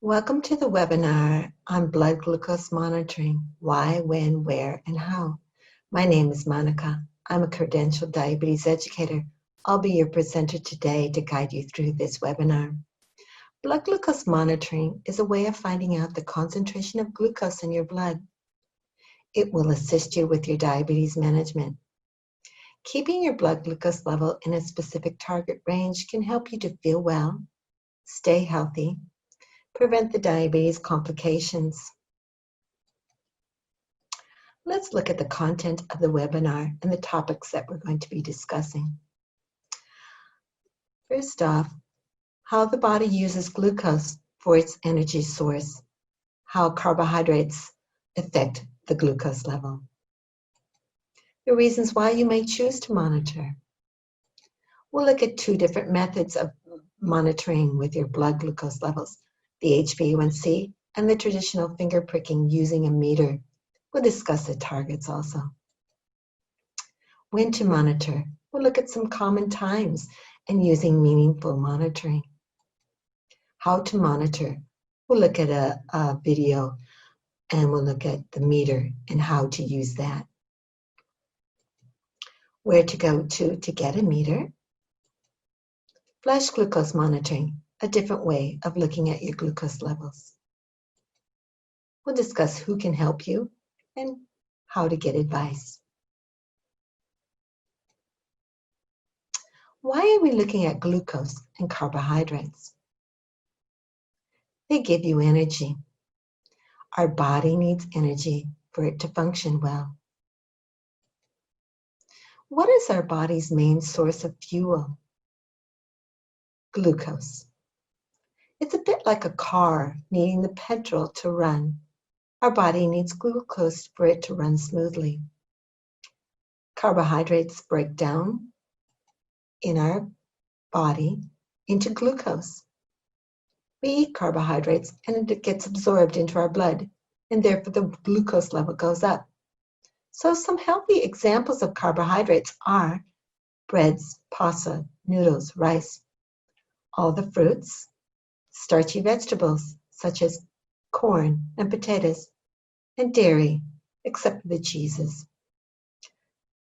Welcome to the webinar on blood glucose monitoring, why, when, where, and how. My name is Monica. I'm a credentialed diabetes educator. I'll be your presenter today to guide you through this webinar. Blood glucose monitoring is a way of finding out the concentration of glucose in your blood. It will assist you with your diabetes management. Keeping your blood glucose level in a specific target range can help you to feel well, stay healthy, prevent the diabetes complications. Let's look at the content of the webinar and the topics that we're going to be discussing. First off, how the body uses glucose for its energy source, how carbohydrates affect the glucose level, the reasons why you may choose to monitor. We'll look at two different methods of monitoring with your blood glucose levels, the HbA1c and the traditional finger pricking using a meter. We'll discuss the targets also. When to monitor. We'll look at some common times and using meaningful monitoring. How to monitor. We'll look at a video and we'll look at the meter and how to use that. Where to go to get a meter. Flash glucose monitoring, a different way of looking at your glucose levels. We'll discuss who can help you and how to get advice. Why are we looking at glucose and carbohydrates? They give you energy. Our body needs energy for it to function well. What is our body's main source of fuel? Glucose. It's a bit like a car needing the petrol to run. Our body needs glucose for it to run smoothly. Carbohydrates break down in our body into glucose. We eat carbohydrates and it gets absorbed into our blood, and therefore the glucose level goes up. So some healthy examples of carbohydrates are breads, pasta, noodles, rice, all the fruits, starchy vegetables such as corn and potatoes, and dairy, except for the cheeses.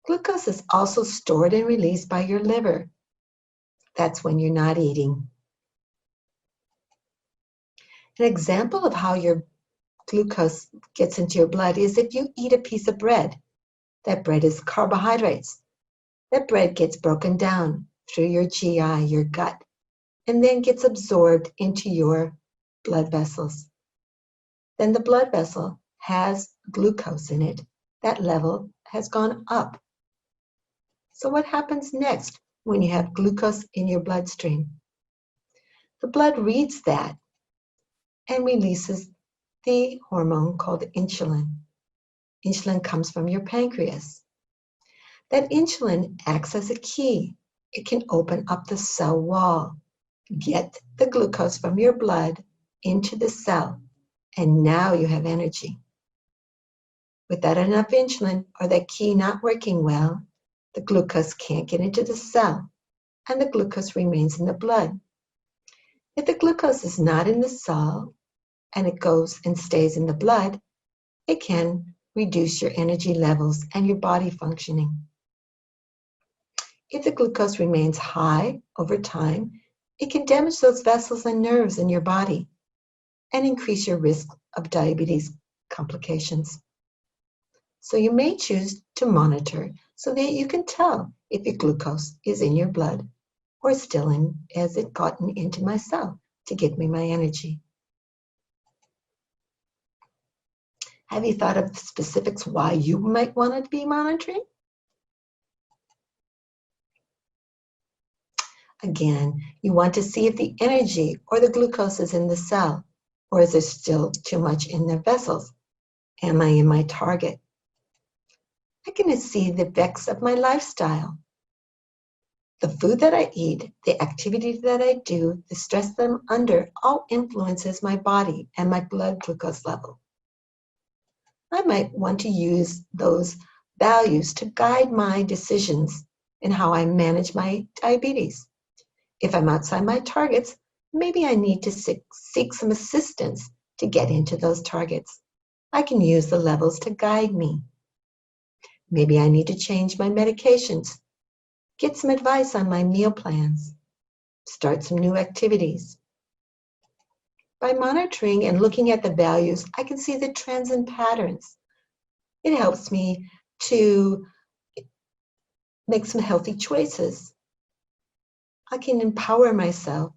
Glucose is also stored and released by your liver. That's when you're not eating. An example of how your glucose gets into your blood is if you eat a piece of bread. That bread is carbohydrates. That bread gets broken down through your GI, your gut, and then gets absorbed into your blood vessels. Then the blood vessel has glucose in it. That level has gone up. So what happens next when you have glucose in your bloodstream? The blood reads that and releases the hormone called insulin. Insulin comes from your pancreas. That insulin acts as a key. It can open up the cell wall, get the glucose from your blood into the cell, and now you have energy. Without enough insulin or that key not working well, the glucose can't get into the cell, and the glucose remains in the blood. If the glucose is not in the cell, and it goes and stays in the blood, it can reduce your energy levels and your body functioning. If the glucose remains high over time, it can damage those vessels and nerves in your body and increase your risk of diabetes complications. So you may choose to monitor so that you can tell if your glucose is in your blood or still in, has it gotten into my cell to give me my energy. Have you thought of specifics why you might want to be monitoring? Again, you want to see if the energy or the glucose is in the cell, or is there still too much in the vessels? Am I in my target? I can see the effects of my lifestyle. The food that I eat, the activity that I do, the stress that I'm under, all influences my body and my blood glucose level. I might want to use those values to guide my decisions in how I manage my diabetes. If I'm outside my targets, maybe I need to seek some assistance to get into those targets. I can use the levels to guide me. Maybe I need to change my medications, get some advice on my meal plans, start some new activities. By monitoring and looking at the values, I can see the trends and patterns. It helps me to make some healthy choices. I can empower myself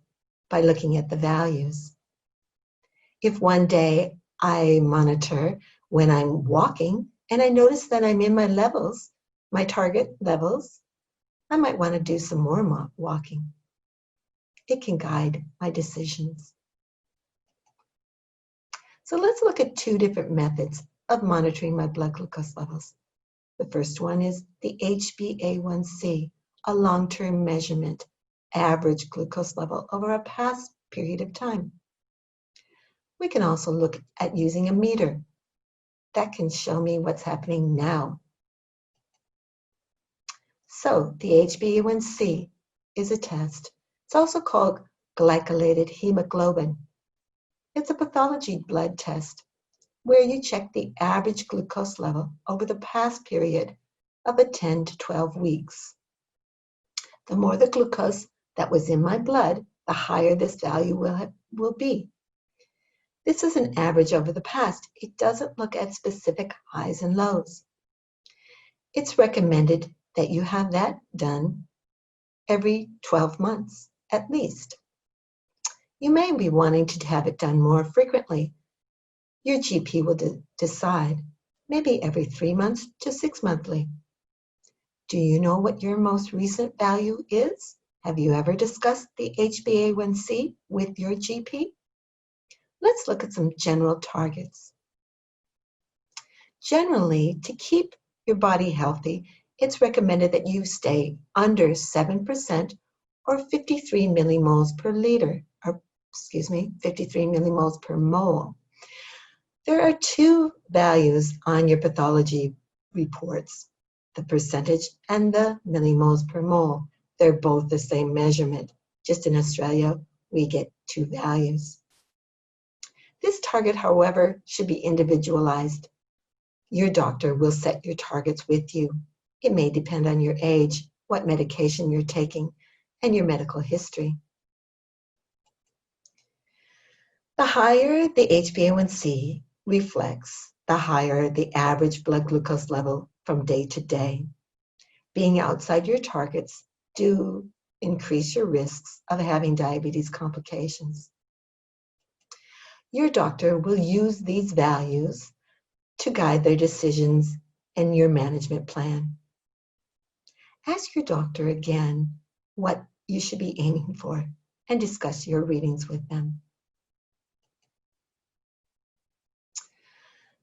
by looking at the values. If one day I monitor when I'm walking and I notice that I'm in my levels, my target levels, I might want to do some more walking. It can guide my decisions. So let's look at two different methods of monitoring my blood glucose levels. The first one is the HbA1c, a long-term measurement, average glucose level over a past period of time. We can also look at using a meter. That can show me what's happening now. So the HbA1c is a test. It's also called glycolated hemoglobin. It's a pathology blood test where you check the average glucose level over the past period of 10 to 12 weeks. The more the glucose that was in my blood, the higher this value will be. This is an average over the past. It doesn't look at specific highs and lows. It's recommended that you have that done every 12 months at least. You may be wanting to have it done more frequently. Your GP will decide, maybe every 3 months to 6 monthly. Do you know what your most recent value is? Have you ever discussed the HbA1c with your GP? Let's look at some general targets. Generally, to keep your body healthy, it's recommended that you stay under 7% or 53 millimoles per liter, 53 millimoles per mole. There are two values on your pathology reports, the percentage and the millimoles per mole. They're both the same measurement. Just in Australia, we get two values. This target, however, should be individualized. Your doctor will set your targets with you. It may depend on your age, what medication you're taking, and your medical history. The higher the HbA1c reflects, the higher the average blood glucose level from day to day. Being outside your targets do increase your risks of having diabetes complications. Your doctor will use these values to guide their decisions and your management plan. Ask your doctor again what you should be aiming for and discuss your readings with them.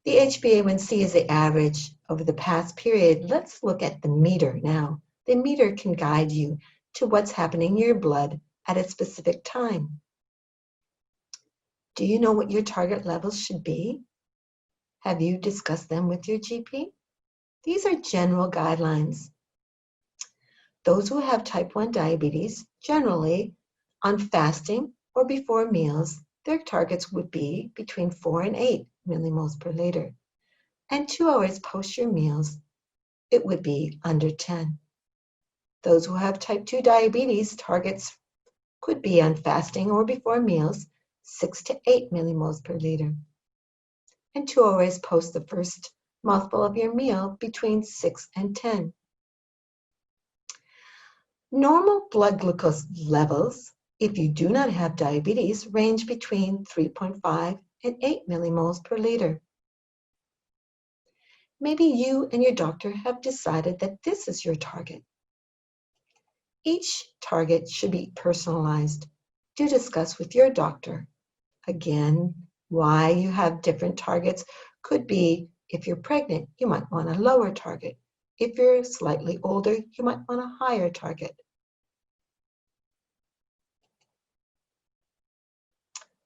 The HbA1c is the average over the past period. Let's look at the meter now. The meter can guide you to what's happening in your blood at a specific time. Do you know what your target levels should be? Have you discussed them with your GP? These are general guidelines. Those who have type 1 diabetes, generally on fasting or before meals, their targets would be between 4 and 8 millimoles per liter. And 2 hours post your meals, it would be under 10. Those who have type 2 diabetes, targets could be on fasting or before meals, 6 to 8 millimoles per liter. And 2 hours post the first mouthful of your meal, between 6 and 10. Normal blood glucose levels, if you do not have diabetes, range between 3.5 and 8 millimoles per liter. Maybe you and your doctor have decided that this is your target. Each target should be personalized. Do discuss with your doctor. Again, why you have different targets could be if you're pregnant, you might want a lower target. If you're slightly older, you might want a higher target.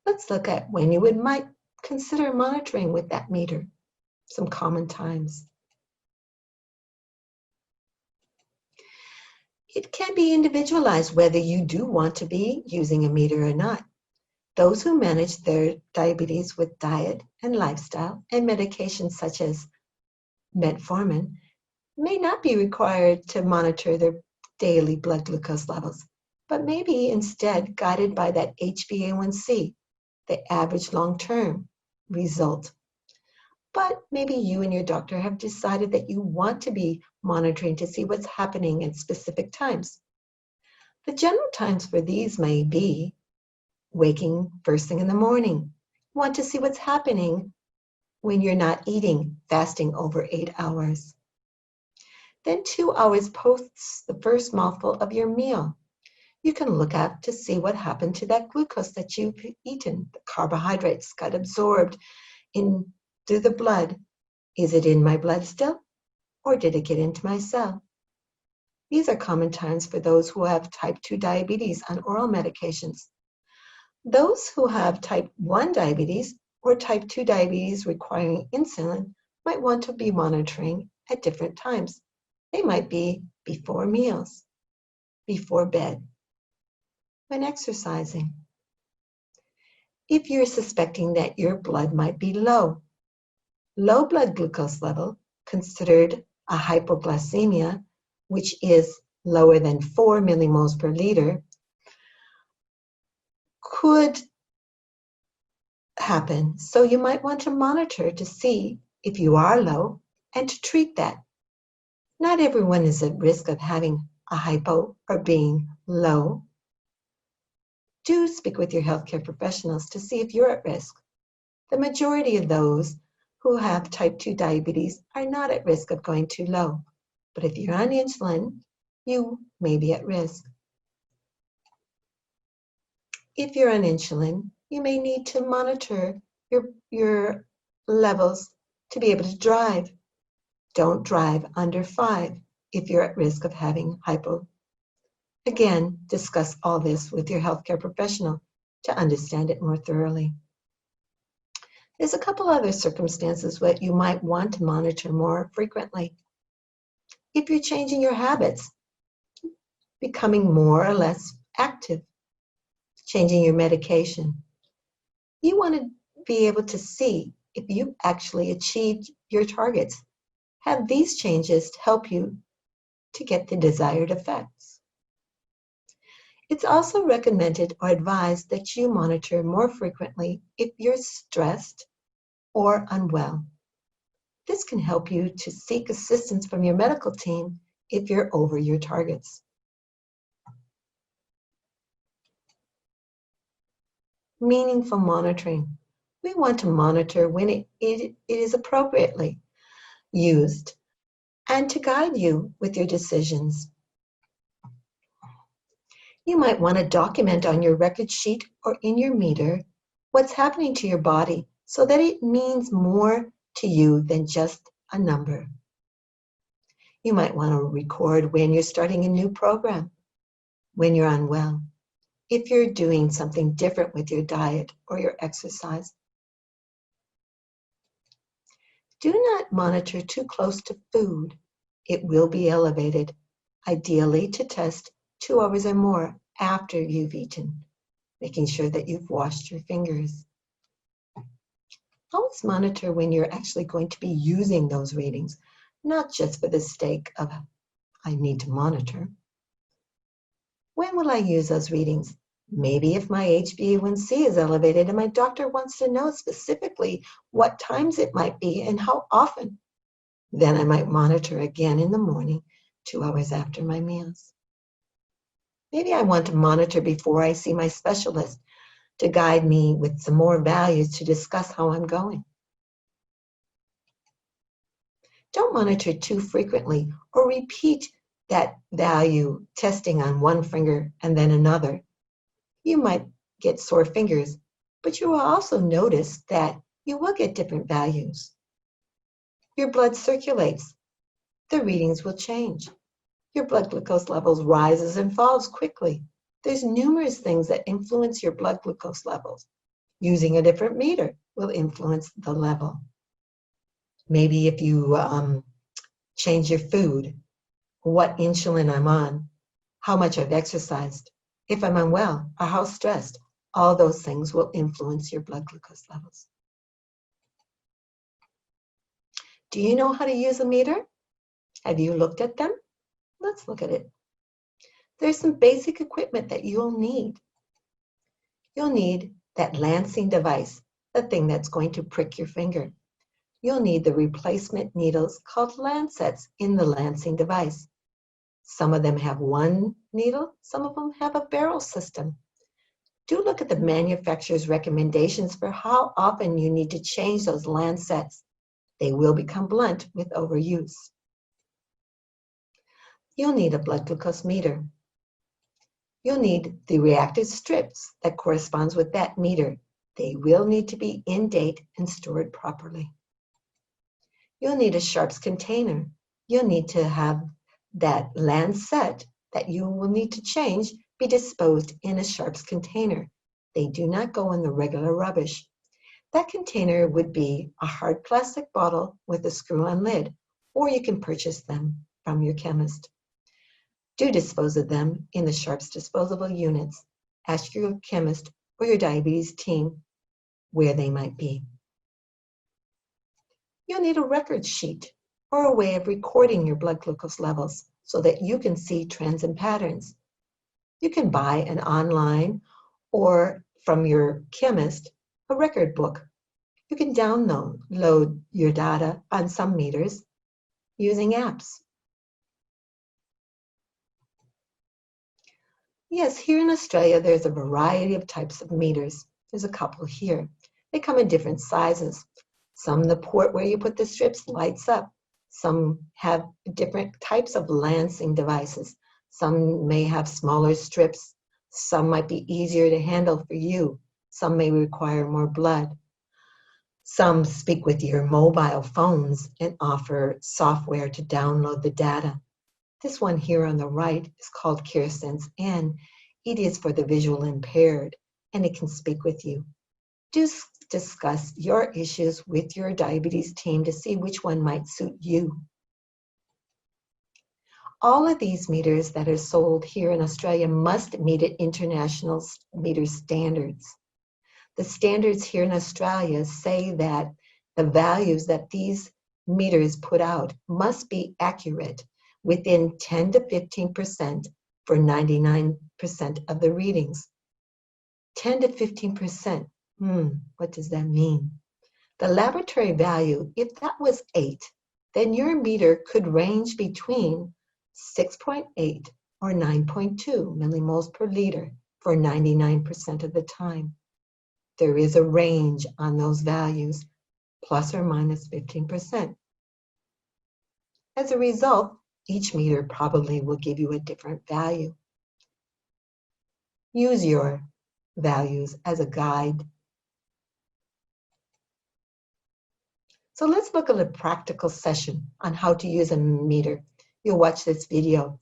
Let's look at when you might consider monitoring with that meter. Some common times. It can be individualized whether you do want to be using a meter or not. Those who manage their diabetes with diet and lifestyle and medications such as metformin may not be required to monitor their daily blood glucose levels, but may be instead guided by that HbA1c, the average long-term result. But maybe you and your doctor have decided that you want to be monitoring to see what's happening at specific times. The general times for these may be waking first thing in the morning. You want to see what's happening when you're not eating, fasting over 8 hours. Then 2 hours post the first mouthful of your meal. You can look at to see what happened to that glucose that you've eaten. The carbohydrates got absorbed through the blood. Is it in my blood still, or did it get into my cell? These are common times for those who have type 2 diabetes on oral medications. Those who have type 1 diabetes or type 2 diabetes requiring insulin might want to be monitoring at different times. They might be before meals, before bed, when exercising. If you're suspecting that your blood might be low blood glucose level, considered a hypoglycemia, which is lower than 4 millimoles per liter, could happen. So you might want to monitor to see if you are low and to treat that. Not everyone is at risk of having a hypo or being low. Do speak with your healthcare professionals to see if you're at risk. The majority of those who have type 2 diabetes are not at risk of going too low. But if you're on insulin, you may be at risk. If you're on insulin, you may need to monitor your levels to be able to drive. Don't drive under 5 if you're at risk of having hypo. Again, discuss all this with your healthcare professional to understand it more thoroughly. There's a couple other circumstances that you might want to monitor more frequently. If you're changing your habits, becoming more or less active, changing your medication, you want to be able to see if you actually achieved your targets. Have these changes to help you to get the desired effects. It's also recommended or advised that you monitor more frequently if you're stressed or unwell. This can help you to seek assistance from your medical team if you're over your targets. Meaningful monitoring. We want to monitor when it is appropriately used and to guide you with your decisions. You might want to document on your record sheet or in your meter what's happening to your body so that it means more to you than just a number. You might want to record when you're starting a new program, when you're unwell, if you're doing something different with your diet or your exercise. Do not monitor too close to food. It will be elevated, ideally to test 2 hours or more after you've eaten, making sure that you've washed your fingers. Always monitor when you're actually going to be using those readings, not just for the sake of, I need to monitor. When will I use those readings? Maybe if my HbA1c is elevated and my doctor wants to know specifically what times it might be and how often, then I might monitor again in the morning, 2 hours after my meals. Maybe I want to monitor before I see my specialist to guide me with some more values to discuss how I'm going. Don't monitor too frequently or repeat that value testing on one finger and then another. You might get sore fingers, but you will also notice that you will get different values. Your blood circulates. The readings will change. Your blood glucose levels rises and falls quickly. There's numerous things that influence your blood glucose levels. Using a different meter will influence the level. Maybe if you change your food, what insulin I'm on, how much I've exercised, if I'm unwell, or how stressed, All those things will influence your blood glucose levels. Do you know how to use a meter? Have you looked at them? Let's look at it. There's some basic equipment that you'll need. You'll need that lancing device, the thing that's going to prick your finger. You'll need the replacement needles called lancets in the lancing device. Some of them have one needle, some of them have a barrel system. Do look at the manufacturer's recommendations for how often you need to change those lancets. They will become blunt with overuse. You'll need a blood glucose meter. You'll need the reactive strips that corresponds with that meter. They will need to be in date and stored properly. You'll need a sharps container. You'll need to have that lancet that you will need to change be disposed in a sharps container. They do not go in the regular rubbish. That container would be a hard plastic bottle with a screw-on lid, or you can purchase them from your chemist. Do dispose of them in the sharps disposable units. Ask your chemist or your diabetes team where they might be. You'll need a record sheet or a way of recording your blood glucose levels so that you can see trends and patterns. You can buy an online or from your chemist a record book. You can download your data on some meters using apps. Yes, here in Australia, there's a variety of types of meters. There's a couple here. They come in different sizes. Some, the port where you put the strips lights up. Some have different types of lancing devices. Some may have smaller strips. Some might be easier to handle for you. Some may require more blood. Some speak with your mobile phones and offer software to download the data. This one here on the right is called CareSense N. It is for the visual impaired, and it can speak with you. Do discuss your issues with your diabetes team to see which one might suit you. All of these meters that are sold here in Australia must meet international meter standards. The standards here in Australia say that the values that these meters put out must be accurate within 10 to 15% for 99% of the readings. 10 to 15%, what does that mean? The laboratory value, if that was 8, then your meter could range between 6.8 or 9.2 millimoles per liter for 99% of the time. There is a range on those values, plus or minus 15%. As a result, each meter probably will give you a different value. Use your values as a guide. So let's look at a practical session on how to use a meter. You'll watch this video.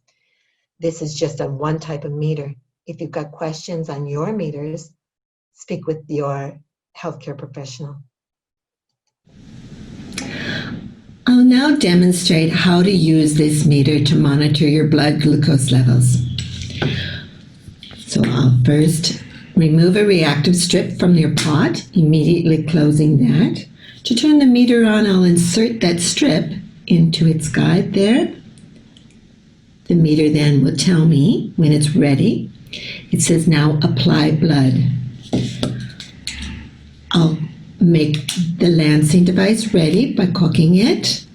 This is just a one type of meter. If you've got questions on your meters, speak with your healthcare professional. I'll now demonstrate how to use this meter to monitor your blood glucose levels. So I'll first remove a reactive strip from your pot, immediately closing that. To turn the meter on, I'll insert that strip into its guide there. The meter then will tell me when it's ready. It says now apply blood. I'll make the lancing device ready by cooking it,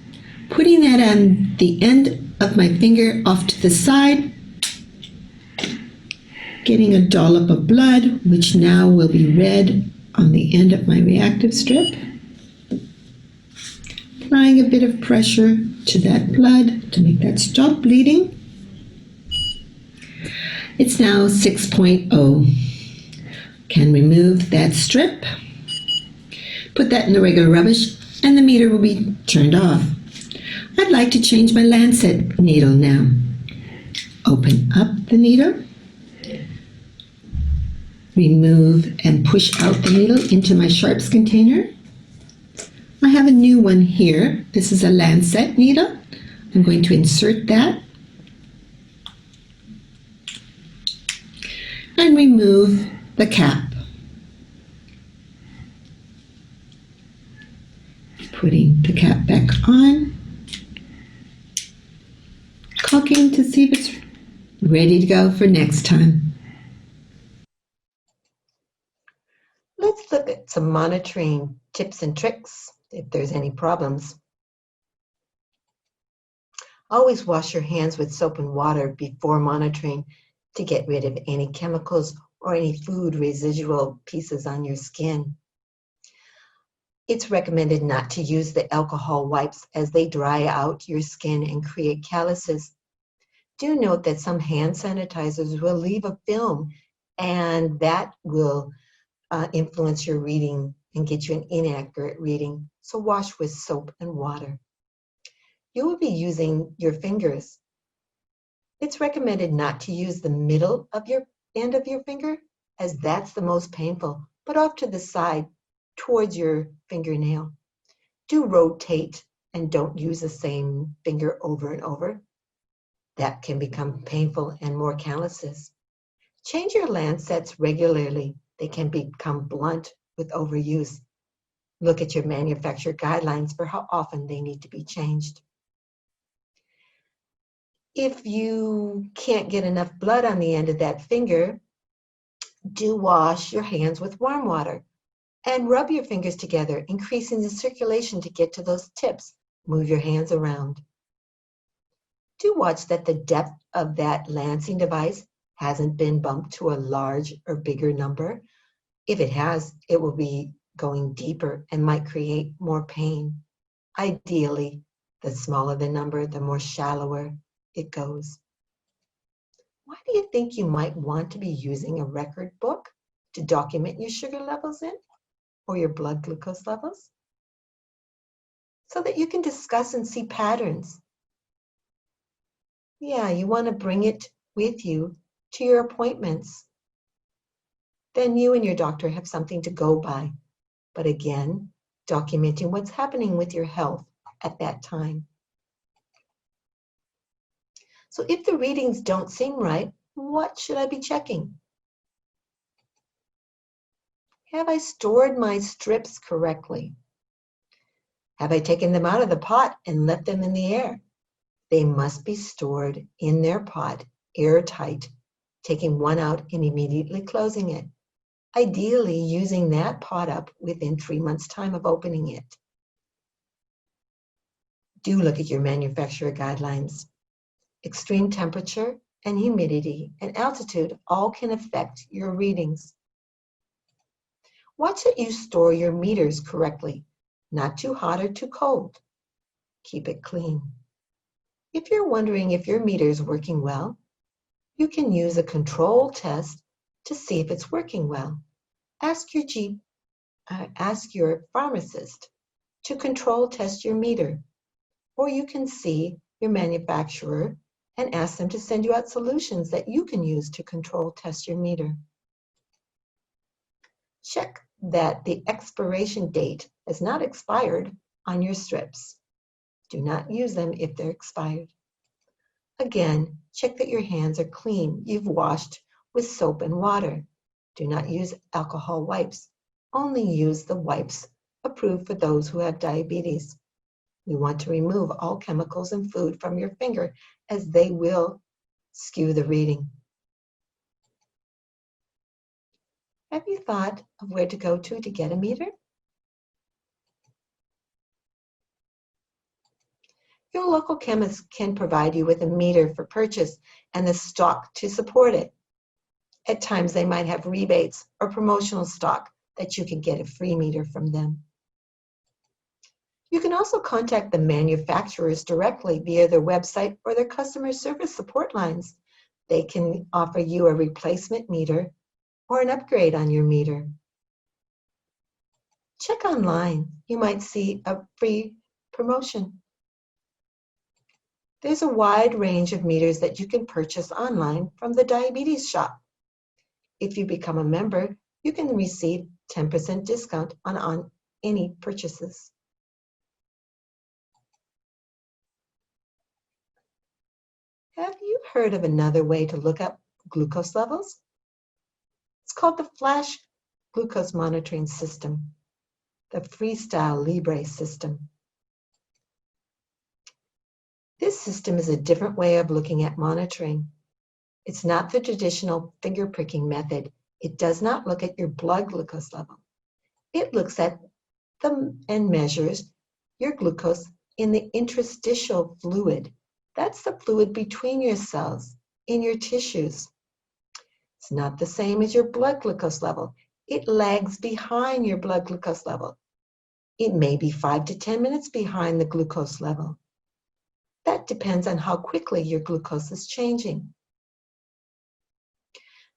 putting that on the end of my finger off to the side, getting a dollop of blood, which now will be red on the end of my reactive strip, applying a bit of pressure to that blood to make that stop bleeding. It's now 6.0. Can remove that strip, put that in the regular rubbish, and the meter will be turned off. I'd like to change my lancet needle now. Open up the needle, remove and push out the needle into my sharps container. I have a new one here. This is a lancet needle. I'm going to insert that and remove the cap. Putting the cap back on. Caulking to see if it's ready to go for next time. Let's look at some monitoring tips and tricks if there's any problems. Always wash your hands with soap and water before monitoring to get rid of any chemicals or any food residual pieces on your skin. It's recommended not to use the alcohol wipes as they dry out your skin and create calluses. Do note that some hand sanitizers will leave a film, and that will influence your reading and get you an inaccurate reading. So wash with soap and water. You will be using your fingers. It's recommended not to use the middle of your end of your finger, as that's the most painful, but off to the side towards your fingernail. Do rotate and don't use the same finger over and over. That can become painful and more calluses. Change your lancets regularly. They can become blunt with overuse. Look at your manufacturer guidelines for how often they need to be changed. If you can't get enough blood on the end of that finger, do wash your hands with warm water and rub your fingers together, increasing the circulation to get to those tips. Move your hands around. Do watch that the depth of that lancing device hasn't been bumped to a large or bigger number. If it has, it will be going deeper and might create more pain. Ideally, the smaller the number, the more shallower it goes. Why do you think you might want to be using a record book to document your sugar levels in or your blood glucose levels? So that you can discuss and see patterns. Yeah, you want to bring it with you to your appointments. Then you and your doctor have something to go by. But again, documenting what's happening with your health at that time. So if the readings don't seem right, what should I be checking? Have I stored my strips correctly? Have I taken them out of the pot and left them in the air? They must be stored in their pot, airtight, taking one out and immediately closing it. Ideally, using that pot up within 3 months' time of opening it. Do look at your manufacturer guidelines. Extreme temperature and humidity and altitude all can affect your readings. Watch that you store your meters correctly, not too hot or too cold. Keep it clean. If you're wondering if your meter is working well, you can use a control test to see if it's working well. Ask your pharmacist to control test your meter, or you can see your manufacturer and ask them to send you out solutions that you can use to control test your meter. Check that the expiration date has not expired on your strips. Do not use them if they're expired. Again, check that your hands are clean. You've washed with soap and water. Do not use alcohol wipes. Only use the wipes approved for those who have diabetes. You want to remove all chemicals and food from your finger, as they will skew the reading. Have you thought of where to go to get a meter? Your local chemist can provide you with a meter for purchase and the stock to support it. At times, they might have rebates or promotional stock that you can get a free meter from them. You can also contact the manufacturers directly via their website or their customer service support lines. They can offer you a replacement meter or an upgrade on your meter. Check online. You might see a free promotion. There's a wide range of meters that you can purchase online from the Diabetes Shop. If you become a member, you can receive 10% discount on any purchases. Have you heard of another way to look up glucose levels? It's called the Flash Glucose Monitoring System, the Freestyle Libre system. This system is a different way of looking at monitoring. It's not the traditional finger pricking method. It does not look at your blood glucose level. It looks at and measures your glucose in the interstitial fluid. That's the fluid between your cells, in your tissues. It's not the same as your blood glucose level. It lags behind your blood glucose level. It may be 5 to 10 minutes behind the glucose level. That depends on how quickly your glucose is changing.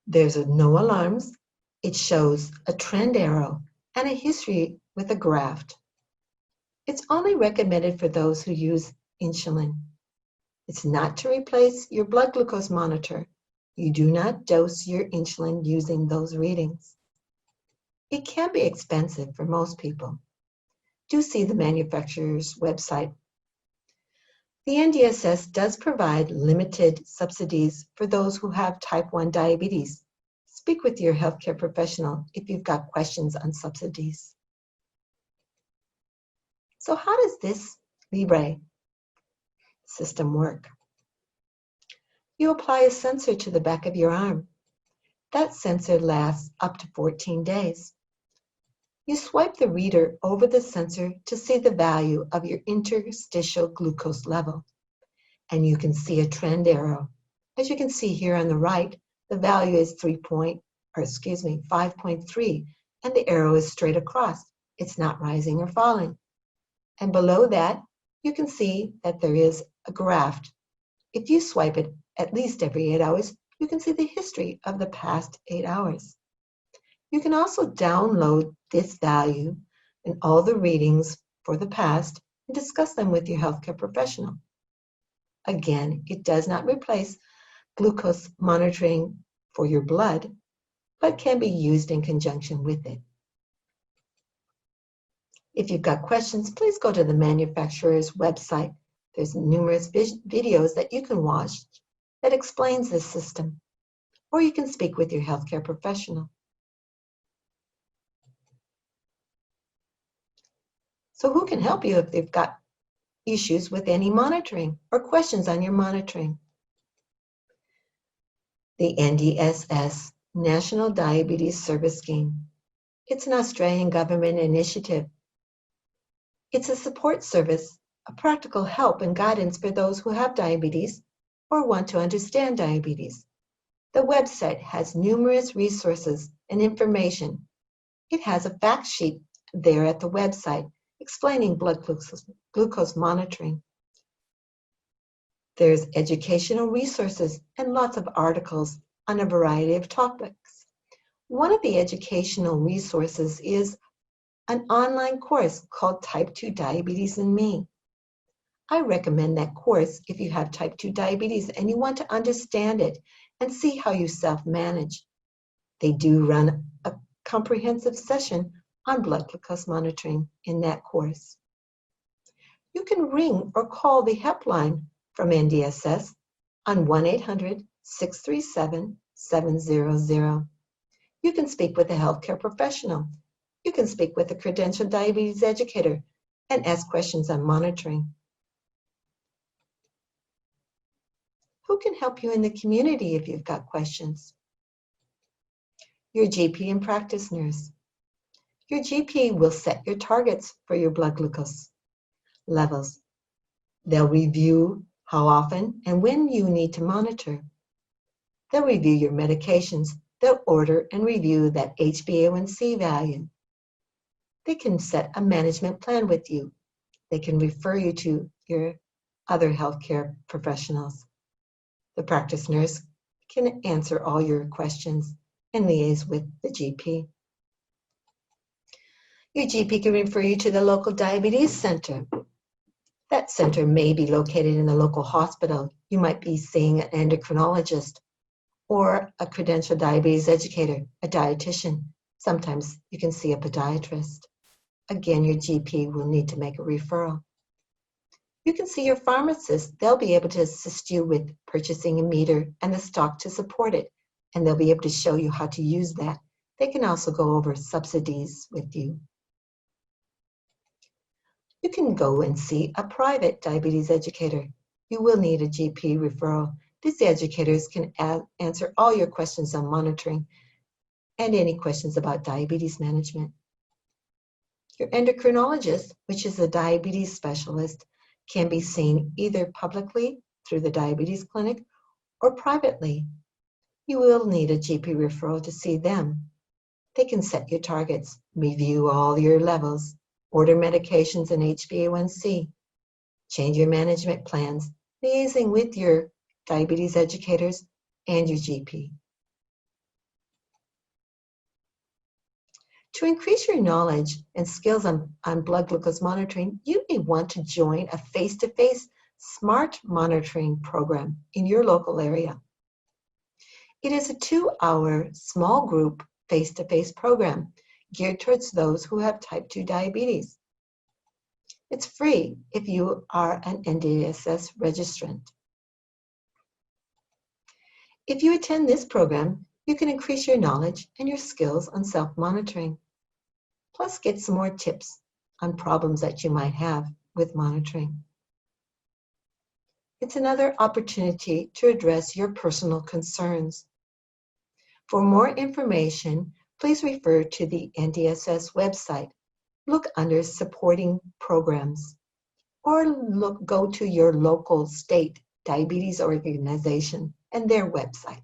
There's no alarms. It shows a trend arrow and a history with a graph. It's only recommended for those who use insulin. It's not to replace your blood glucose monitor. You do not dose your insulin using those readings. It can be expensive for most people. Do see the manufacturer's website. The NDSS does provide limited subsidies for those who have type 1 diabetes. Speak with your healthcare professional if you've got questions on subsidies. So how does this Libre system work? You apply a sensor to the back of your arm. That sensor lasts up to 14 days. You swipe the reader over the sensor to see the value of your interstitial glucose level, and you can see a trend arrow. As you can see here on the right, the value is 5.3, and the arrow is straight across. It's not rising or falling. And below that, you can see that there is a graph. If you swipe it at least every 8 hours, you can see the history of the past 8 hours. You can also download this value and all the readings for the past and discuss them with your healthcare professional. Again, it does not replace glucose monitoring for your blood, but can be used in conjunction with it. If you've got questions, please go to the manufacturer's website. There's numerous videos that you can watch that explains this system, or you can speak with your healthcare professional. So who can help you if they've got issues with any monitoring or questions on your monitoring? The NDSS, National Diabetes Service Scheme. It's an Australian government initiative. It's a support service, a practical help and guidance for those who have diabetes or want to understand diabetes. The website has numerous resources and information. It has a fact sheet there at the website explaining blood glucose monitoring. There's educational resources and lots of articles on a variety of topics. One of the educational resources is an online course called Type 2 Diabetes and Me. I recommend that course if you have type 2 diabetes and you want to understand it and see how you self-manage. They do run a comprehensive session on blood glucose monitoring in that course. You can ring or call the helpline from NDSS on 1-800-637-700. You can speak with a healthcare professional. You can speak with a credentialed diabetes educator and ask questions on monitoring. Who can help you in the community if you've got questions? Your GP and practice nurse. Your GP will set your targets for your blood glucose levels. They'll review how often and when you need to monitor. They'll review your medications. They'll order and review that HbA1c value. They can set a management plan with you. They can refer you to your other healthcare professionals. The practice nurse can answer all your questions and liaise with the GP. Your GP can refer you to the local diabetes center. That center may be located in the local hospital. You might be seeing an endocrinologist or a credentialed diabetes educator, a dietitian. Sometimes you can see a podiatrist. Again, your GP will need to make a referral. You can see your pharmacist. They'll be able to assist you with purchasing a meter and the stock to support it, and they'll be able to show you how to use that. They can also go over subsidies with you. You can go and see a private diabetes educator. You will need a GP referral. These educators can answer all your questions on monitoring and any questions about diabetes management. Your endocrinologist, which is a diabetes specialist, can be seen either publicly through the diabetes clinic or privately. You will need a GP referral to see them. They can set your targets, review all your levels, order medications and HbA1c, change your management plans, liaising with your diabetes educators and your GP. To increase your knowledge and skills on blood glucose monitoring, you may want to join a face-to-face smart monitoring program in your local area. It is a 2-hour small group face-to-face program geared towards those who have type 2 diabetes. It's free if you are an NDSS registrant. If you attend this program, you can increase your knowledge and your skills on self-monitoring, plus get some more tips on problems that you might have with monitoring. It's another opportunity to address your personal concerns. For more information, please refer to the NDSS website. Look under Supporting Programs, or go to your local state diabetes organization and their website.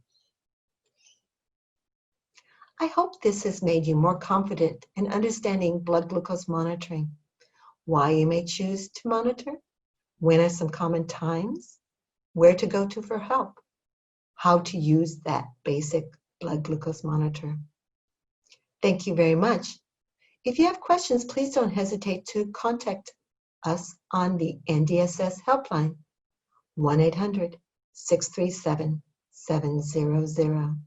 I hope this has made you more confident in understanding blood glucose monitoring, why you may choose to monitor, when are some common times, where to go to for help, how to use that basic blood glucose monitor. Thank you very much. If you have questions, please don't hesitate to contact us on the NDSS helpline, 1-800-637-700.